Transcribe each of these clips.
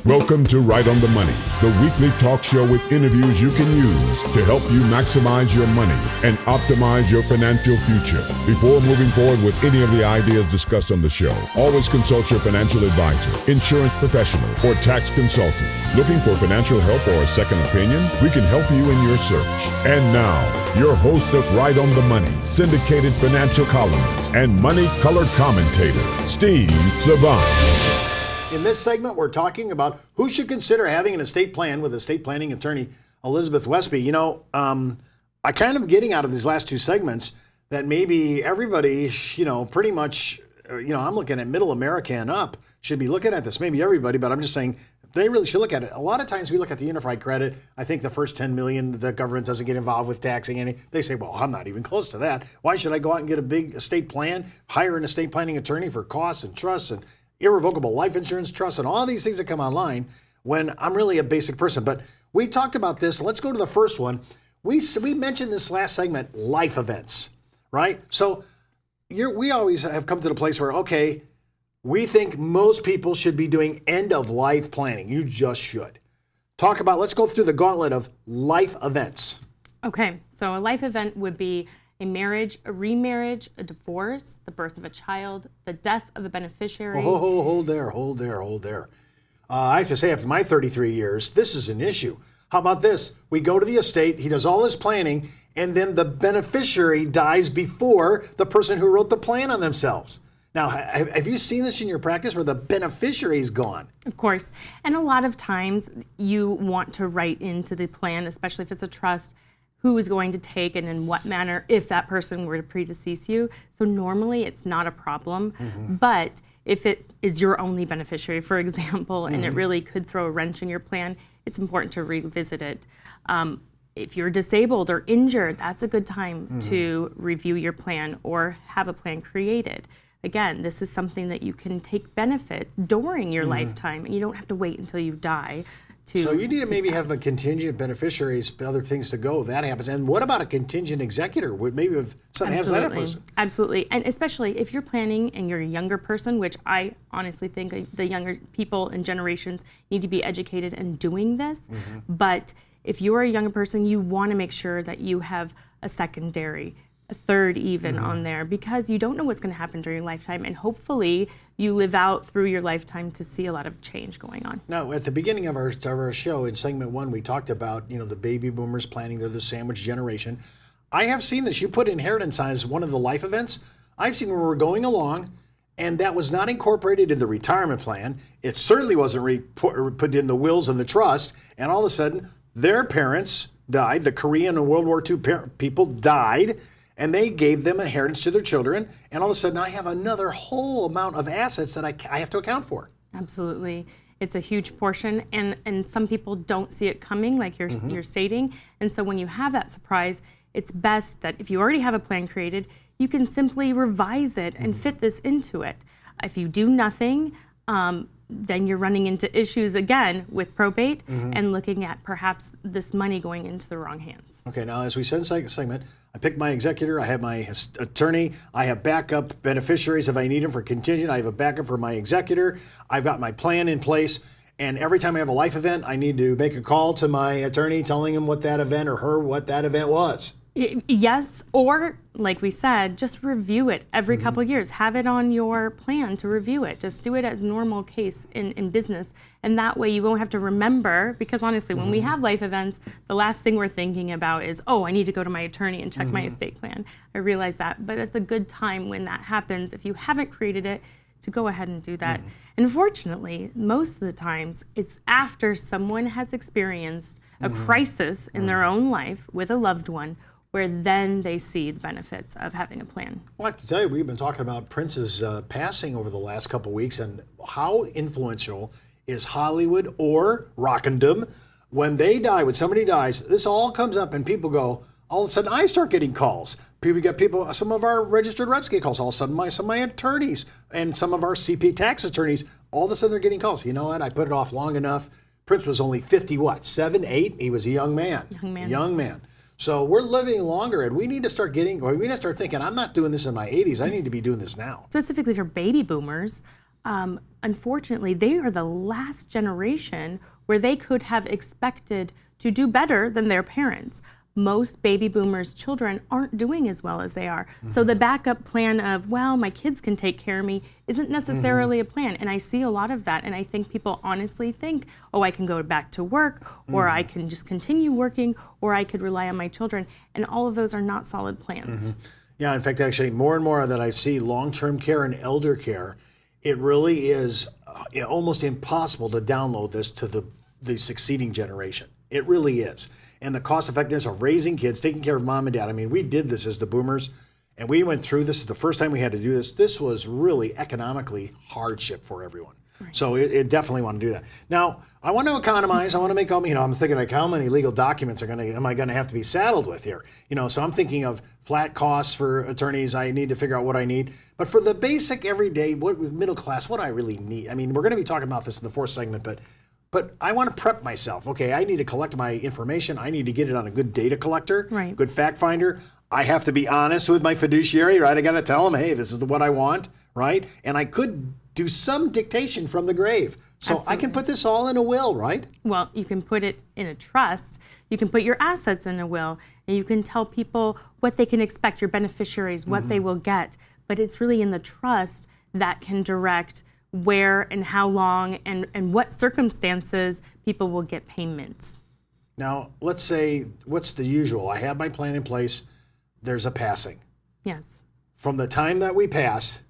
Welcome to Right on the Money, the weekly talk show with interviews you can use to help you maximize your money and optimize your financial future. Before moving forward with any of the ideas discussed on the show, always consult your financial advisor, insurance professional, or tax consultant. Looking for financial help or a second opinion? We can help you in your search. And now, your host of Right on the Money, syndicated financial columnist and money color commentator, Steve Savant. In this segment, we're talking about who should consider having an estate plan with estate planning attorney Elizabeth Westby. You know, I kind of getting out of these last two segments that maybe everybody, pretty much, I'm looking at middle America and up should be looking at this. Maybe everybody, but I'm just saying they really should look at it. A lot of times we look at the unified credit. I think the first $10 million, the government doesn't get involved with taxing any. They say, well, I'm not even close to that. Why should I go out and get a big estate plan, hire an estate planning attorney for costs and trusts and irrevocable life insurance trusts and all these things that come online when I'm really a basic person? But we talked about this. Let's go to the first one. We mentioned this last segment, life events, right? So we always have come to the place where, okay, we think most people should be doing end of life planning. You just should. Let's go through the gauntlet of life events. Okay, so a life event would be a marriage, a remarriage, a divorce, the birth of a child, the death of a beneficiary. Hold there. I have to say, after my 33 years, this is an issue. How about this? We go to the estate, he does all his planning, and then the beneficiary dies before the person who wrote the plan on themselves. Now, have you seen this in your practice where the beneficiary is gone? Of course. And a lot of times you want to write into the plan, especially if it's a trust, who is going to take and in what manner if that person were to predecease you. So normally it's not a problem. But if it is your only beneficiary, for example, and it really could throw a wrench in your plan, it's important to revisit it. If you're disabled or injured, that's a good time to review your plan or have a plan created. Again, this is something that you can take benefit during your lifetime, and you don't have to wait until you die. So you need to maybe have a contingent beneficiaries, other things to go. That happens. And what about a contingent executor? Would maybe if something happens to that person? Absolutely. And especially if you're planning and you're a younger person, which I honestly think the younger people and generations need to be educated in doing this. But if you're a younger person, you want to make sure that you have a secondary, a third even on there, because you don't know what's going to happen during your lifetime, and hopefully you live out through your lifetime to see a lot of change going on. Now, at the beginning of our show, in segment one, we talked about the baby boomers planning. They're the sandwich generation. I have seen this. You put inheritance as one of the life events. I've seen where we're going along, and that was not incorporated in the retirement plan. It certainly wasn't put in the wills and the trust, and all of a sudden, their parents died. The Korean and World War II people died, and they gave them inheritance to their children, and all of a sudden I have another whole amount of assets that I have to account for. Absolutely. It's a huge portion, and some people don't see it coming, like you're stating, and so when you have that surprise, it's best that if you already have a plan created, you can simply revise it and fit this into it. If you do nothing, then you're running into issues again with probate and looking at perhaps this money going into the wrong hands. Okay, now as we said in the segment, I pick my executor, I have my attorney, I have backup beneficiaries if I need them for contingent, I have a backup for my executor, I've got my plan in place, and every time I have a life event, I need to make a call to my attorney telling him what that event or her what that event was. Yes, or like we said, just review it every couple of years. Have it on your plan to review it. Just do it as normal case in business. And that way you won't have to remember, because honestly, when we have life events, the last thing we're thinking about is, oh, I need to go to my attorney and check my estate plan. I realize that, but it's a good time when that happens, if you haven't created it, to go ahead and do that. Unfortunately, most of the times, it's after someone has experienced a crisis in their own life with a loved one, where then they see the benefits of having a plan. Well, I have to tell you, we've been talking about Prince's passing over the last couple of weeks, and how influential is Hollywood or Rockendom when they die, when somebody dies, this all comes up and people go, all of a sudden I start getting calls. Some of our registered reps get calls. All of a sudden some of my attorneys and some of our CP tax attorneys, all of a sudden they're getting calls. You know what, I put it off long enough. Prince was only 50, 7, 8? He was a young man. Young man. So we're living longer, and we need to start thinking, I'm not doing this in my 80s. I need to be doing this now. Specifically for baby boomers, unfortunately, they are the last generation where they could have expected to do better than their parents. Most baby boomers' children aren't doing as well as they are. So the backup plan of, well, my kids can take care of me isn't necessarily a plan. And I see a lot of that. And I think people honestly think, oh, I can go back to work, or I can just continue working, or I could rely on my children. And all of those are not solid plans. Yeah, in fact, actually, more and more that I see long-term care and elder care, it really is almost impossible to download this to the succeeding generation. It really is. And the cost effectiveness of raising kids, taking care of mom and dad. I mean, we did this as the boomers, and we went through this. The first time we had to do this, this was really economically hardship for everyone. Right. So it definitely want to do that. Now, I want to economize. I want to make all, I'm thinking like how many legal documents am I going to have to be saddled with here? So I'm thinking of flat costs for attorneys. I need to figure out what I need. But for the basic everyday, middle class, what do I really need? I mean, we're going to be talking about this in the fourth segment, but I want to prep myself. Okay, I need to collect my information. I need to get it on a good data collector, right. Good fact finder. I have to be honest with my fiduciary, right? I got to tell them, hey, this is what I want, right? And I could do some dictation from the grave. So Absolutely. I can put this all in a will, right? Well, you can put it in a trust. You can put your assets in a will, and you can tell people what they can expect, your beneficiaries, what they will get. But it's really in the trust that can direct where and how long and what circumstances people will get payments. Now, let's say, what's the usual? I have my plan in place. There's a passing. Yes. From the time that we pass,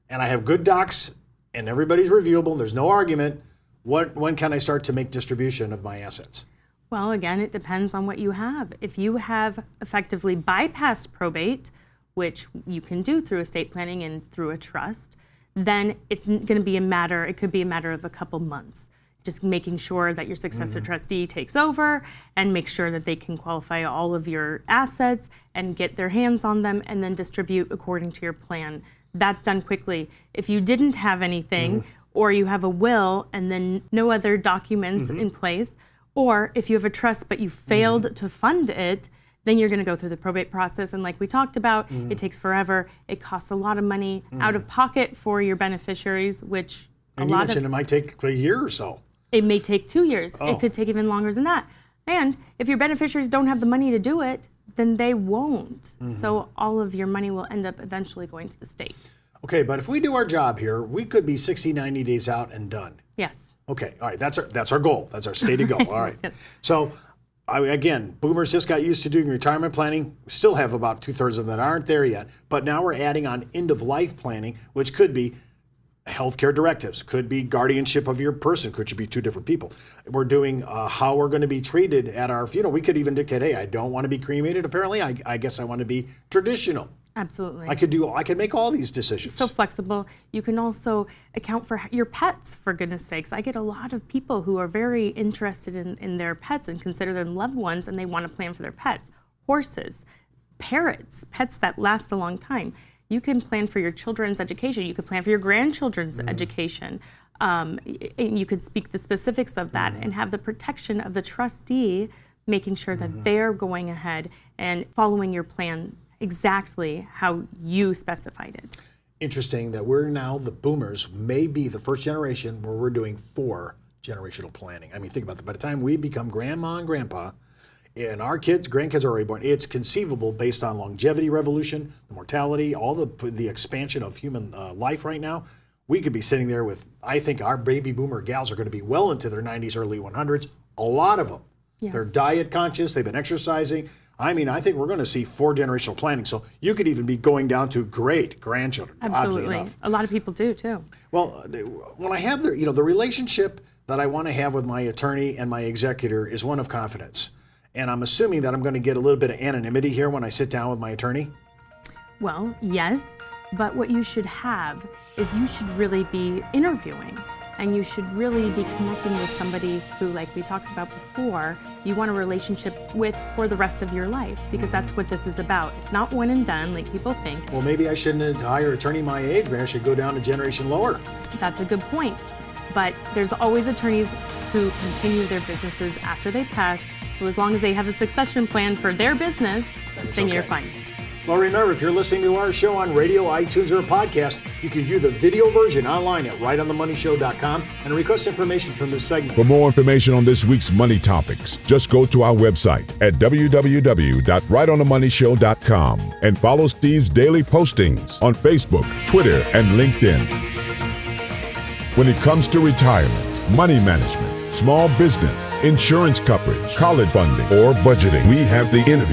and I have good docs, and everybody's reviewable, there's no argument, when can I start to make distribution of my assets? Well, again, it depends on what you have. If you have effectively bypassed probate, which you can do through estate planning and through a trust, then it's going to be it could be a matter of a couple months. Just making sure that your successor trustee takes over and make sure that they can qualify all of your assets and get their hands on them and then distribute according to your plan. That's done quickly. If you didn't have anything, or you have a will and then no other documents in place, or if you have a trust but you failed to fund it, then you're going to go through the probate process. And like we talked about, it takes forever. It costs a lot of money out of pocket for your beneficiaries, which And you mentioned it might take a year or so. It may take 2 years. Oh. It could take even longer than that. And if your beneficiaries don't have the money to do it, then they won't. So all of your money will end up eventually going to the state. Okay, but if we do our job here, we could be 60, 90 days out and done. Yes. Okay, all right, that's our goal. That's our stated goal. All right. Yes. So, again, boomers just got used to doing retirement planning. We still have about 2/3 of them that aren't there yet. But now we're adding on end-of-life planning, which could be healthcare directives, could be guardianship of your person, could be two different people. We're doing how we're going to be treated at our funeral. We could even dictate, hey, I don't want to be cremated. Apparently, I guess I want to be traditional. Absolutely. I could make all these decisions. So flexible. You can also account for your pets, for goodness sakes. I get a lot of people who are very interested in their pets and consider them loved ones, and they want to plan for their pets. Horses, parrots, pets that last a long time. You can plan for your children's education. You could plan for your grandchildren's education. And you could speak the specifics of that and have the protection of the trustee, making sure that they're going ahead and following your plan exactly how you specified it. Interesting that we're now, the boomers, may be the first generation where we're doing 4 generational planning. I mean, think about that. By the time we become grandma and grandpa, and our grandkids are already born, it's conceivable based on longevity revolution, the mortality, all the expansion of human life right now. We could be sitting there with, I think our baby boomer gals are going to be well into their 90s, early 100s. A lot of them. Yes. They're diet conscious. They've been exercising. I mean, I think we're going to see 4 generational planning. So you could even be going down to great grandchildren. Absolutely. Oddly enough. A lot of people do too. Well, when I have the relationship that I want to have with my attorney and my executor is one of confidence. And I'm assuming that I'm going to get a little bit of anonymity here when I sit down with my attorney. Well, yes, but what you should have is you should really be interviewing, and you should really be connecting with somebody who, like we talked about before, you want a relationship with for the rest of your life, because that's what this is about. It's not one and done like people think. Well, maybe I shouldn't hire an attorney my age. Maybe I should go down a generation lower. That's a good point. But there's always attorneys who continue their businesses after they pass. So as long as they have a succession plan for their business, then you're fine. Well, remember, if you're listening to our show on radio, iTunes, or a podcast, you can view the video version online at rightonthemoneyshow.com and request information from this segment. For more information on this week's money topics, just go to our website at www.rightonthemoneyshow.com and follow Steve's daily postings on Facebook, Twitter, and LinkedIn. When it comes to retirement, money management, small business, insurance coverage, college funding, or budgeting, we have the interview